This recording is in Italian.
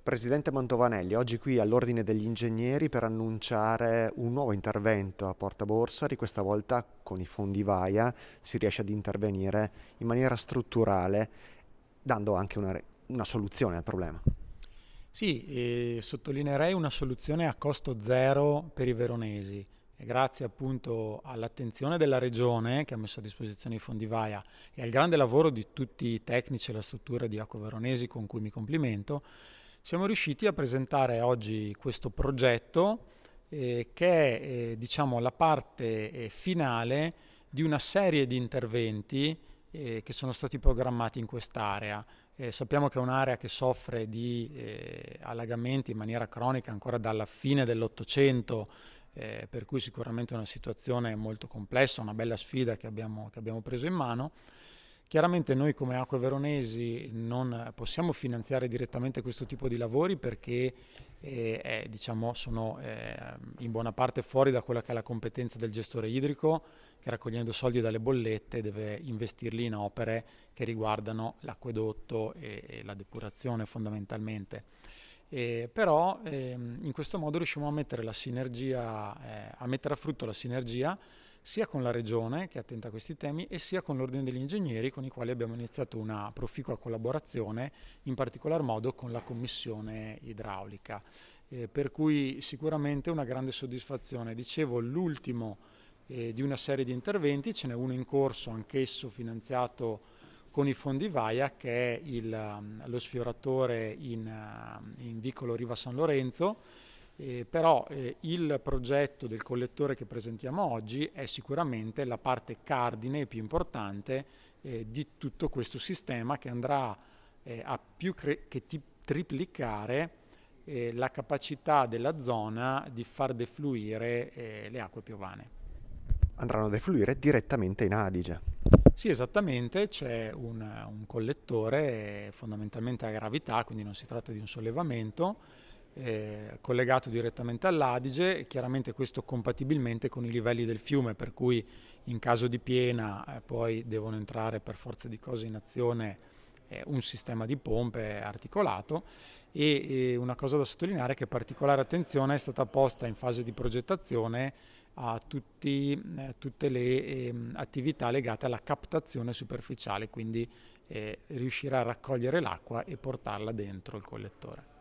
Presidente Mantovanelli, oggi qui all'Ordine degli Ingegneri per annunciare un nuovo intervento a Porta Borsari, questa volta con i fondi VAIA si riesce ad intervenire in maniera strutturale, dando anche una soluzione al problema. Sì, sottolineerei una soluzione a costo zero per i veronesi. E grazie appunto all'attenzione della Regione che ha messo a disposizione i fondi VAIA e al grande lavoro di tutti i tecnici e la struttura di Acque Veronesi con cui mi complimento, siamo riusciti a presentare oggi questo progetto che è diciamo, la parte finale di una serie di interventi che sono stati programmati in quest'area. Sappiamo che è un'area che soffre di allagamenti in maniera cronica ancora dalla fine dell'Ottocento, per cui sicuramente è una situazione molto complessa, una bella sfida che abbiamo preso in mano. Chiaramente noi come Acque Veronesi non possiamo finanziare direttamente questo tipo di lavori perché diciamo, sono in buona parte fuori da quella che è la competenza del gestore idrico, che raccogliendo soldi dalle bollette deve investirli in opere che riguardano l'acquedotto e la depurazione fondamentalmente. Però in questo modo riusciamo a mettere la sinergia, a mettere a frutto la sinergia sia con la Regione che è attenta a questi temi e sia con l'Ordine degli Ingegneri con i quali abbiamo iniziato una proficua collaborazione, in particolar modo con la Commissione Idraulica. Per cui sicuramente una grande soddisfazione. Dicevo, l'ultimo di una serie di interventi, ce n'è uno in corso, anch'esso finanziato con i fondi VAIA, che è lo sfioratore in vicolo Riva San Lorenzo. Però il progetto del collettore che presentiamo oggi è sicuramente la parte cardine e più importante di tutto questo sistema che andrà a triplicare la capacità della zona di far defluire le acque piovane. Andranno a defluire direttamente in Adige. Sì, esattamente, c'è un collettore fondamentalmente a gravità, quindi non si tratta di un sollevamento, collegato direttamente all'Adige, chiaramente questo compatibilmente con i livelli del fiume, per cui in caso di piena poi devono entrare per forza di cose in azione un sistema di pompe articolato e una cosa da sottolineare è che particolare attenzione è stata posta in fase di progettazione a tutte le attività legate alla captazione superficiale, quindi riuscire a raccogliere l'acqua e portarla dentro il collettore.